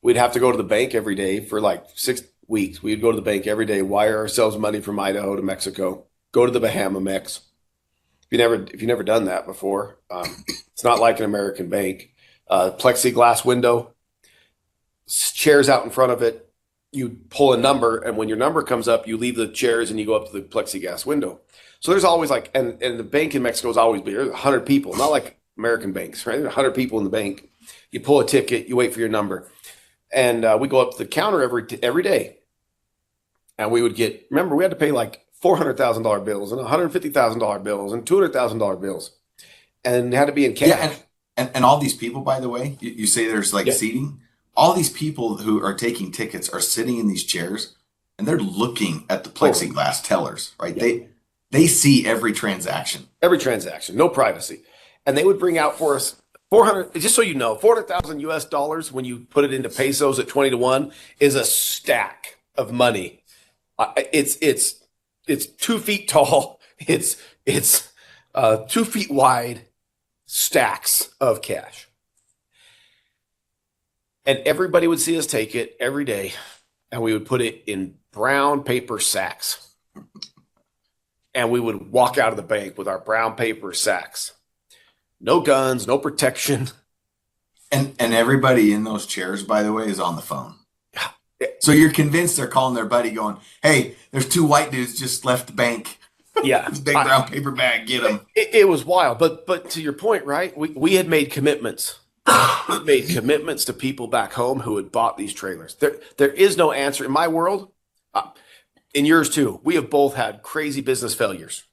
we'd have to go to the bank every day for like 6 weeks. We'd go to the bank every day, wire ourselves money from Idaho to Mexico, go to the Bahama Mex. If you've never done that before, it's not like an American bank. Plexiglass window, chairs out in front of it. You pull a number, and when your number comes up, you leave the chairs and you go up to the plexiglass window. So there's always and the bank in Mexico is always big. There's 100 people, not like American banks, right? There's 100 people in the bank. You pull a ticket, you wait for your number. And we go up to the counter every day. And we would remember, we had to pay like $400,000 bills and $150,000 bills and $200,000 bills. And it had to be in cash. Yeah, and all these people, by the way, you say there's seating. All these people who are taking tickets are sitting in these chairs and they're looking at the plexiglass tellers, right? Yeah. They see every transaction. Every transaction, no privacy. And they would bring out for us 400, just so you know, 400,000 US dollars when you put it into pesos at 20-1 is a stack of money. It's 2 feet tall. It's 2 feet wide stacks of cash. And everybody would see us take it every day, and we would put it in brown paper sacks. And we would walk out of the bank with our brown paper sacks. No guns, no protection. And everybody in those chairs, by the way, is on the phone. So you're convinced they're calling their buddy going, hey, there's 2 white dudes just left the bank. Yeah. This big brown paper bag, get them. It was wild. But to your point, right, we had made commitments. We made commitments to people back home who had bought these trailers. There is no answer. In my world, in yours too, we have both had crazy business failures.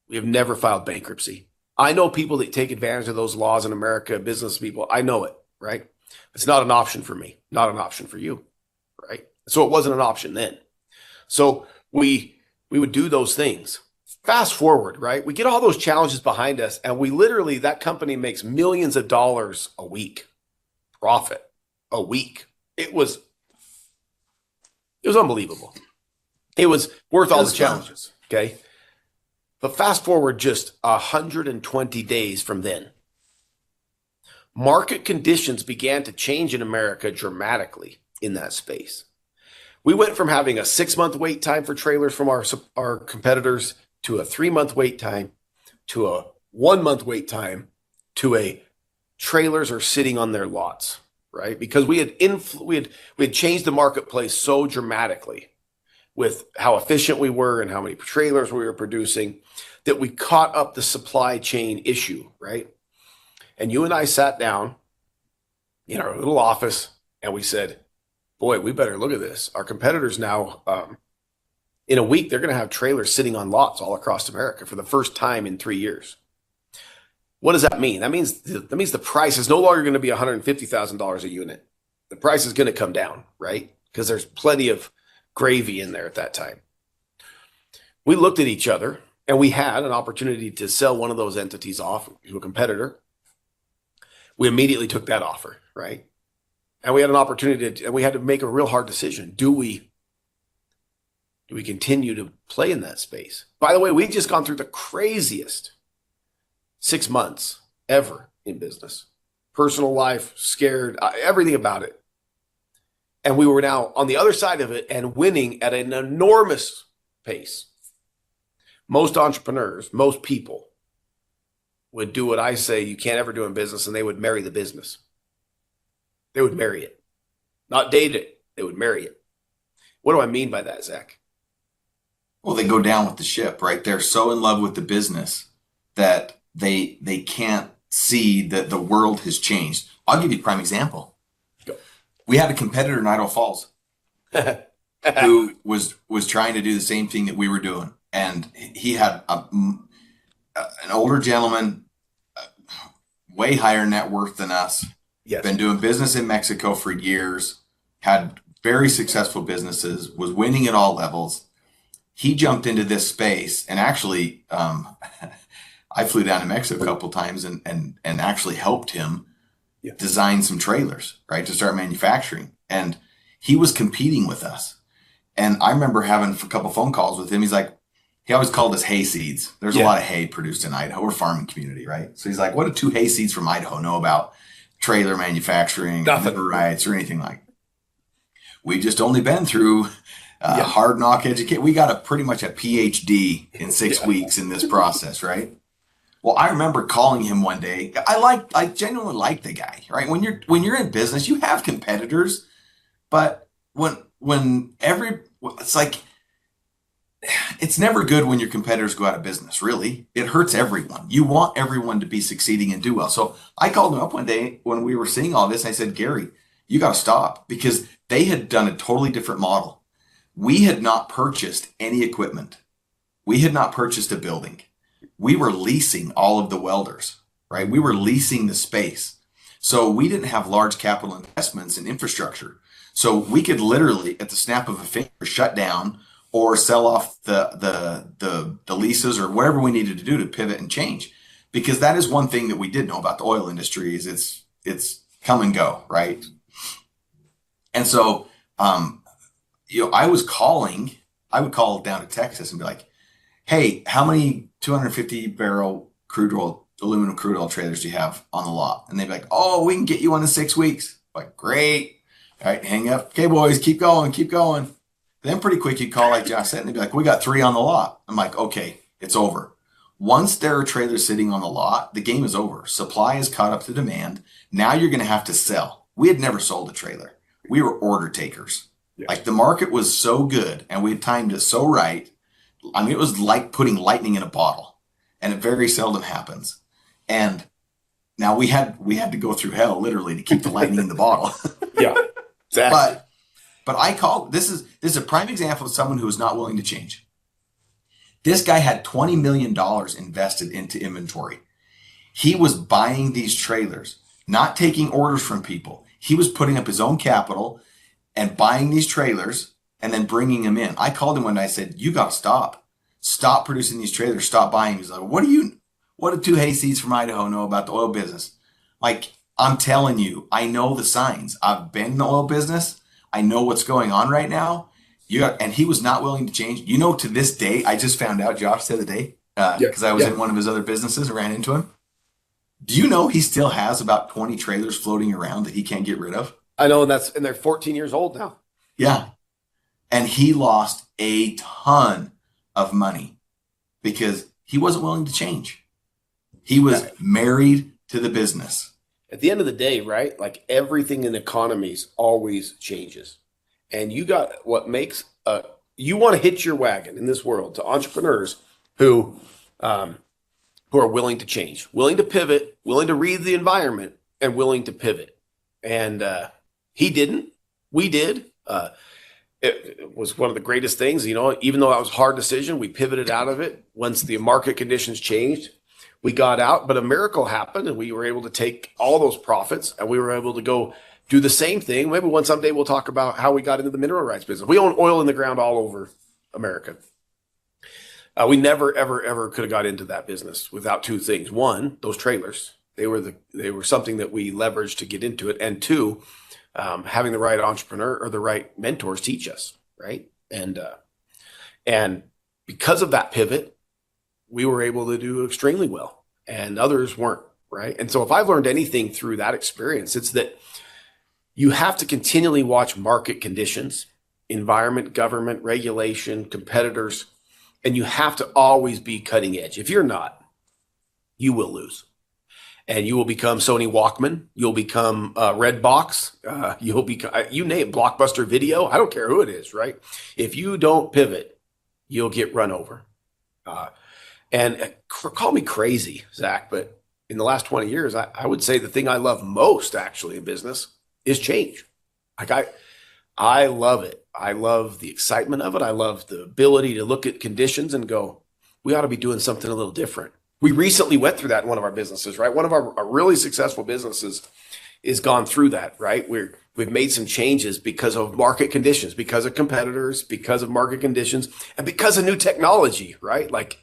We have never filed bankruptcy. I know people that take advantage of those laws in America, business people. I know it, right? It's not an option for me, not an option for you, right? So it wasn't an option then. So we would do those things. Fast forward, right? We get all those challenges behind us, and that company makes millions of dollars a week profit a week. It was unbelievable. It was worth all the challenges. Okay. But fast forward just 120 days from then. Market conditions began to change in America dramatically in that space. We went from having a 6-month wait time for trailers from our competitors to a 3-month wait time, to a 1-month wait time, to a trailers are sitting on their lots, right? Because we had changed the marketplace so dramatically. with how efficient we were and how many trailers we were producing, that we caught up the supply chain issue, right? And you and I sat down in our little office and we said, boy, we better look at this. Our competitors now, in a week, they're going to have trailers sitting on lots all across America for the first time in 3 years. What does that mean? That means the price is no longer going to be $150,000 a unit. The price is going to come down, right? Because there's plenty of gravy in there at that time. We looked at each other and we had an opportunity to sell one of those entities off to a competitor. We immediately took that offer, right? And we had an opportunity and we had to make a real hard decision. Do we continue to play in that space? By the way, we've just gone through the craziest 6 months ever in business. Personal life, scared, everything about it. And we were now on the other side of it and winning at an enormous pace. Most entrepreneurs, most people would do what I say you can't ever do in business, and they would marry the business. They would marry it. Not date it. They would marry it. What do I mean by that, Zach? Well, they go down with the ship, right? They're so in love with the business that they can't see that the world has changed. I'll give you a prime example. Go. We had a competitor in Idaho Falls who was trying to do the same thing that we were doing. And he had an older gentleman, way higher net worth than us. Yes. Been doing business in Mexico for years, had very successful businesses, was winning at all levels. He jumped into this space and actually, I flew down to Mexico a couple times and actually helped him design some trailers, right, to start manufacturing. And he was competing with us. And I remember having a couple phone calls with him. He's like, he always called us hay seeds. There's a lot of hay produced in Idaho. We're a farming community, right? So he's like, what do 2 hay seeds from Idaho know about trailer manufacturing, rights, or anything like that? We just only been through hard knock education. We got pretty much a PhD in 6 weeks in this process, right? Well, I remember calling him one day. I genuinely like the guy, right? When you're in business, you have competitors, but it's like, it's never good when your competitors go out of business, really. It hurts everyone. You want everyone to be succeeding and do well. So I called him up one day when we were seeing all this. I said, Gary, you got to stop, because they had done a totally different model. We had not purchased any equipment. We had not purchased a building. We were leasing all of the welders, right? We were leasing the space. So we didn't have large capital investments in infrastructure. So we could literally, at the snap of a finger, shut down or sell off the leases or whatever we needed to do to pivot and change. Because that is one thing that we did know about the oil industry is it's come and go, right? And so, I would call down to Texas and be like, hey, how many 250 barrel aluminum crude oil trailers do you have on the lot? And they'd be like, oh, we can get you one in 6 weeks. Like, great. All right, hang up. Okay, boys, keep going. Then pretty quick, you'd call like Josh said, and they'd be like, we got 3 on the lot. I'm like, okay, it's over. Once there are trailers sitting on the lot, the game is over. Supply is caught up to demand. Now you're going to have to sell. We had never sold a trailer. We were order takers. Yeah. Like the market was so good and we had timed it so right. I mean, it was like putting lightning in a bottle, and it very seldom happens. And now we had to go through hell literally to keep the lightning in the bottle. Yeah, exactly. But I call this is a prime example of someone who is not willing to change. This guy had $20 million invested into inventory. He was buying these trailers, not taking orders from people. He was putting up his own capital and buying these trailers and then bringing them in. I called him one day. I said, you got to stop. Stop producing these trailers. Stop buying. He's like, what do 2 hay seeds from Idaho know about the oil business? Like, I'm telling you, I know the signs. I've been in the oil business. I know what's going on right now. And he was not willing to change. To this day, I just found out, Josh said the day, because I was in one of his other businesses and ran into him. Do you know he still has about 20 trailers floating around that he can't get rid of? I know, and they're 14 years old now. Yeah. And he lost a ton of money because he wasn't willing to change. He was married to the business. At the end of the day, right? Like everything in economies always changes. And you got what makes you want to hitch your wagon in this world to entrepreneurs who are willing to change, willing to pivot, willing to read the environment, and willing to pivot. And he didn't. We did. It was one of the greatest things, even though that was a hard decision, we pivoted out of it. Once the market conditions changed, we got out, but a miracle happened and we were able to take all those profits and we were able to go do the same thing. Maybe someday we'll talk about how we got into the mineral rights business. We own oil in the ground all over America. We never, ever, ever could have got into that business without two things. One, those trailers, they were something that we leveraged to get into it. And two, having the right entrepreneur or the right mentors teach us, right? And because of that pivot, we were able to do extremely well, and others weren't, right? And so if I've learned anything through that experience, it's that you have to continually watch market conditions, environment, government, regulation, competitors, and you have to always be cutting edge. If you're not, you will lose. And you will become Sony Walkman. You'll become Redbox. You'll become, you name Blockbuster Video. I don't care who it is, right? If you don't pivot, you'll get run over. And call me crazy, Zach, but in the last 20 years, I would say the thing I love most actually in business is change. Like I love it. I love the excitement of it. I love the ability to look at conditions and go, we ought to be doing something a little different. We recently went through that in one of our businesses, right? One of our really successful businesses is gone through that, right? We've made some changes because of market conditions, because of competitors, because of market conditions, and because of new technology, right? Like,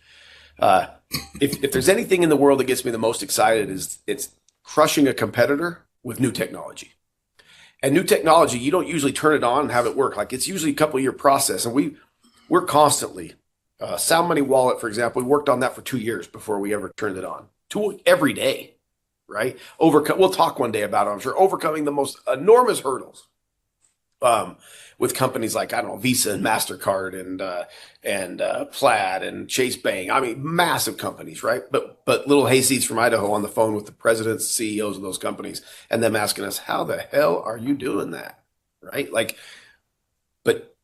if there's anything in the world that gets me the most excited it's crushing a competitor with new technology. And new technology, you don't usually turn it on and have it work. Like it's usually a couple year process, and we're constantly SoundMoney wallet, for example, we worked on that for 2 years before we ever turned it on. Every day, right? We'll talk one day about it, I'm sure, overcoming the most enormous hurdles with companies like, I don't know, Visa and MasterCard and Plaid and Chase Bank. I mean, massive companies, right? But little hayseeds from Idaho on the phone with the presidents, CEOs of those companies, and them asking us, how the hell are you doing that, right? Like, but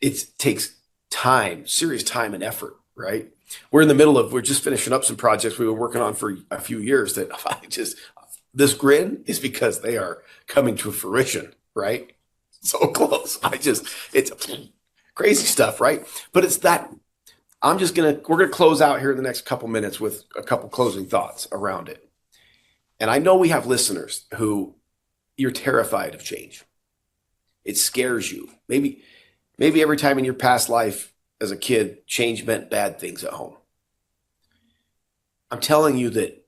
it takes time, serious time and effort, right? We're just finishing up some projects we were working on for a few years that this grin is because they are coming to fruition, right? So close. It's crazy stuff, right? But it's that we're going to close out here in the next couple minutes with a couple closing thoughts around it. And I know we have listeners who you're terrified of change. It scares you. Maybe every time in your past life as a kid, change meant bad things at home. I'm telling you that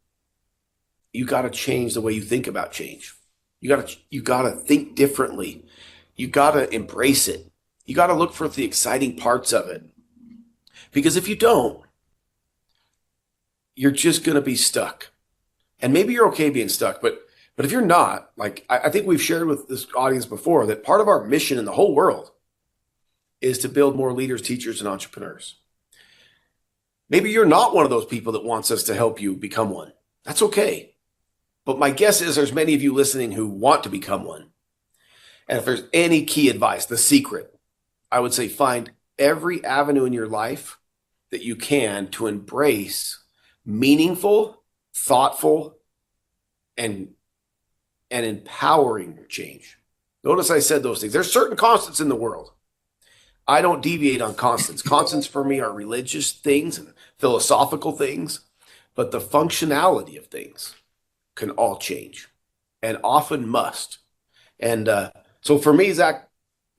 you got to change the way you think about change. You got to think differently. You got to embrace it. You got to look for the exciting parts of it. Because if you don't, you're just going to be stuck. And maybe you're okay being stuck, but if you're not, like I think we've shared with this audience before that part of our mission in the whole world is to build more leaders, teachers, and entrepreneurs. Maybe you're not one of those people that wants us to help you become one. That's okay. But my guess is there's many of you listening who want to become one. And if there's any key advice, the secret, I would say find every avenue in your life that you can to embrace meaningful, thoughtful, and empowering change. Notice I said those things. There's certain constants in the world. I don't deviate on constants. Constants for me are religious things and philosophical things, but the functionality of things can all change and often must. And so for me, Zach,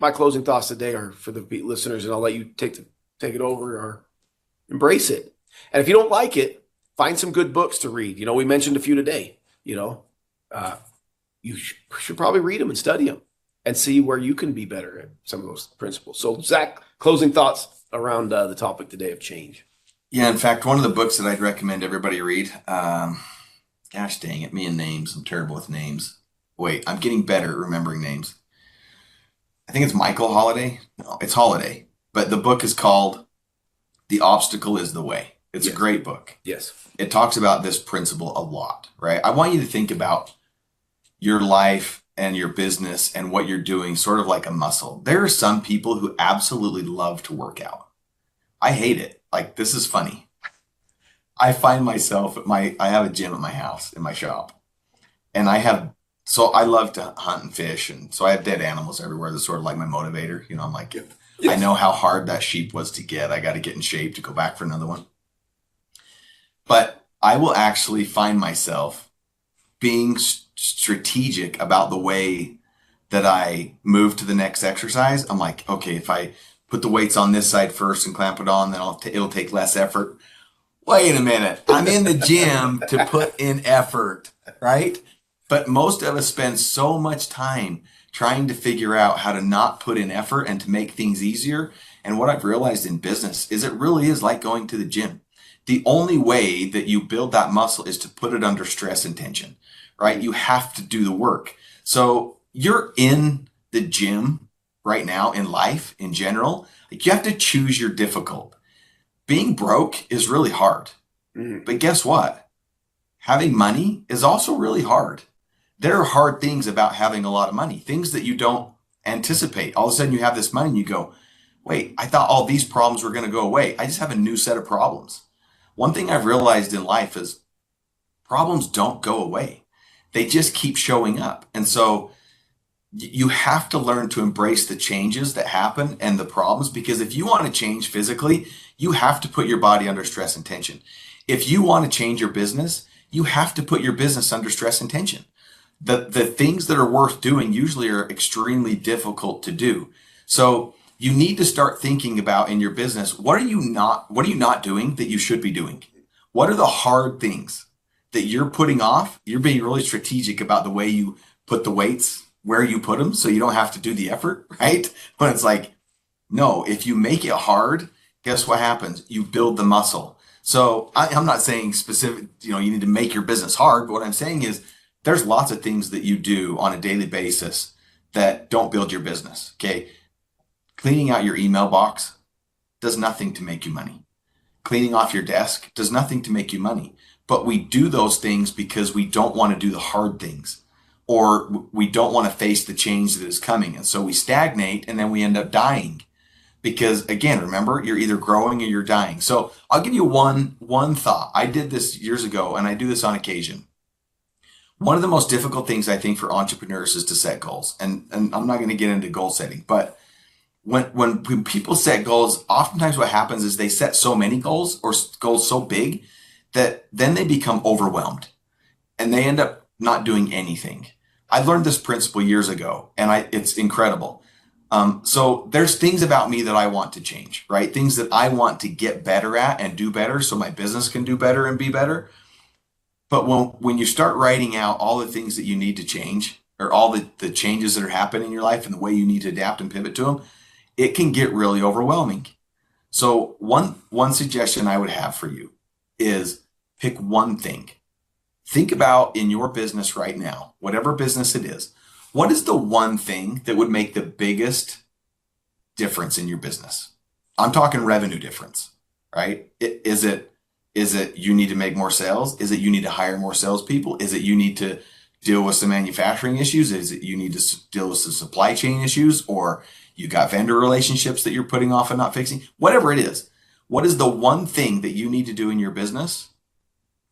my closing thoughts today are for the listeners, and I'll let you take it over or embrace it. And if you don't like it, find some good books to read. We mentioned a few today. You should probably read them and study them and see where you can be better at some of those principles. So, Zach, closing thoughts around the topic today of change. Yeah, in fact, one of the books that I'd recommend everybody read, gosh dang it, me and names. I'm terrible with names. Wait, I'm getting better at remembering names. I think it's Michael Holiday. No, it's Holiday. But the book is called The Obstacle is the Way. It's a great book. Yes. It talks about this principle a lot, right? I want you to think about your life and your business and what you're doing sort of like a muscle. There are some people who absolutely love to work out. I hate it. Like, this is funny. I find myself I have a gym at my house in my shop, and so I love to hunt and fish. And so I have dead animals everywhere. That's sort of like my motivator. I'm like, I know how hard that sheep was to get. I got to get in shape to go back for another one. But I will actually find myself being strategic about the way that I move to the next exercise. I'm like, okay, if I put the weights on this side first and clamp it on, then it'll take less effort. Wait a minute. I'm in the gym to put in effort, right? But most of us spend so much time trying to figure out how to not put in effort and to make things easier. And what I've realized in business is it really is like going to the gym. The only way that you build that muscle is to put it under stress and tension, right? You have to do the work. So you're in the gym right now in life in general. Like, you have to choose your difficult. Being broke is really hard. But guess what? Having money is also really hard. There are hard things about having a lot of money, things that you don't anticipate. All of a sudden you have this money and you go, wait, I thought all these problems were going to go away. I just have a new set of problems. One thing I've realized in life is problems don't go away. They just keep showing up. And so you have to learn to embrace the changes that happen and the problems, because if you want to change physically, you have to put your body under stress and tension. If you want to change your business, you have to put your business under stress and tension. The things that are worth doing usually are extremely difficult to do. So you need to start thinking about in your business, what are you not doing that you should be doing? What are the hard things that you're putting off? You're being really strategic about the way you put the weights, where you put them, so you don't have to do the effort, right? But it's like, no, if you make it hard, guess what happens? You build the muscle. So I'm not saying specific, you need to make your business hard, but what I'm saying is there's lots of things that you do on a daily basis that don't build your business, okay? Cleaning out your email box does nothing to make you money. Cleaning off your desk does nothing to make you money. But we do those things because we don't want to do the hard things, or we don't want to face the change that is coming. And so we stagnate, and then we end up dying. Because again, remember, you're either growing or you're dying. So I'll give you one thought. I did this years ago, and I do this on occasion. One of the most difficult things I think for entrepreneurs is to set goals. And I'm not going to get into goal setting, but when people set goals, oftentimes what happens is they set so many goals, or goals so big, that then they become overwhelmed and they end up not doing anything. I learned this principle years ago, and it's incredible. So there's things about me that I want to change, right? Things that I want to get better at and do better so my business can do better and be better. But when you start writing out all the things that you need to change, or all the changes that are happening in your life and the way you need to adapt and pivot to them, it can get really overwhelming. So one suggestion I would have for you is pick one thing. Think about in your business right now, whatever business it is, what is the one thing that would make the biggest difference in your business? I'm talking revenue difference, right? Is it you need to make more sales? Is it you need to hire more salespeople? Is it you need to deal with some manufacturing issues? Is it you need to deal with some supply chain issues? Or you got vendor relationships that you're putting off and not fixing? Whatever it is, what is the one thing that you need to do in your business?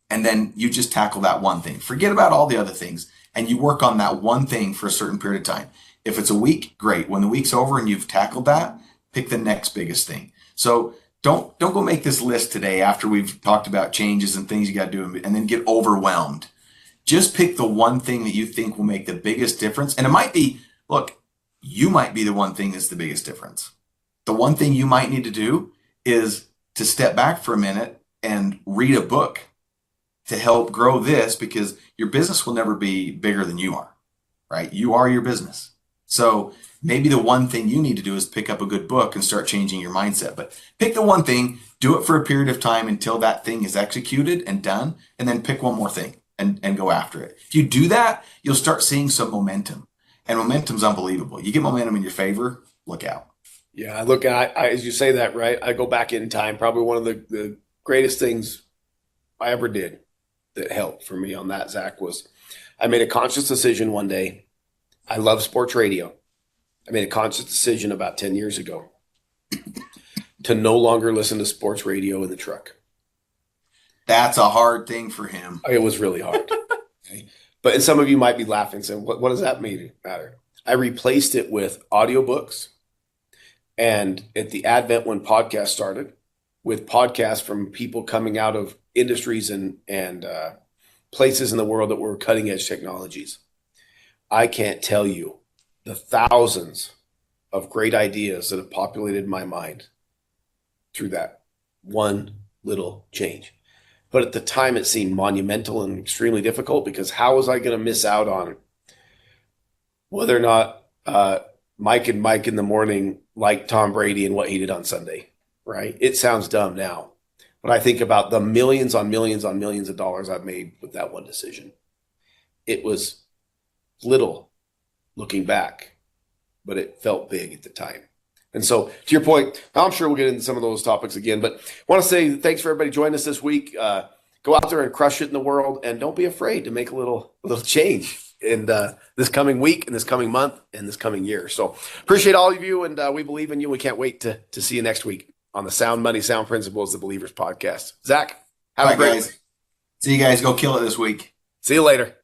And then you just tackle that one thing. Forget about all the other things, and you work on that one thing for a certain period of time. If it's a week, great. When the week's over and you've tackled that, pick the next biggest thing. So don't go make this list today after we've talked about changes and things you got to do and then get overwhelmed. Just pick the one thing that you think will make the biggest difference. And it might be, look, you might be the one thing that's the biggest difference. The one thing you might need to do is to step back for a minute and read a book to help grow this, because your business will never be bigger than you are, right? You are your business. So maybe the one thing you need to do is pick up a good book and start changing your mindset. But pick the one thing, do it for a period of time until that thing is executed and done, and then pick one more thing and go after it. If you do that, you'll start seeing some momentum. And momentum's unbelievable. You get momentum in your favor, look out. Yeah, I look at, as you say that, right? I go back in time. Probably one of the greatest things I ever did that helped for me on that, Zach, was I made a conscious decision one day I love sports radio. I made a conscious decision about 10 years ago to no longer listen to sports radio in the truck. That's a hard thing for him. It was really hard. Okay. But and some of you might be laughing, saying, what does that matter? I replaced it with audiobooks. And at the advent when podcasts started, with podcasts from people coming out of industries and places in the world that were cutting edge technologies. I can't tell you the thousands of great ideas that have populated my mind through that one little change. But at the time, it seemed monumental and extremely difficult, because how was I going to miss out on whether or not Mike and Mike in the morning liked Tom Brady and what he did on Sunday, right? It sounds dumb now, but I think about the millions on millions on millions of dollars I've made with that one decision. It was little looking back, but it felt big at the time. And so, to your point, I'm sure we'll get into some of those topics again, but I want to say thanks for everybody joining us this week. Go out there and crush it in the world, and don't be afraid to make a little change in this coming week and this coming month and this coming year. So appreciate all of you, and we believe in you. We can't wait to see you next week on the Sound Money, Sound Principles, the Believers podcast. Zach, have a great guys. See you guys. Go kill it this week. See you later.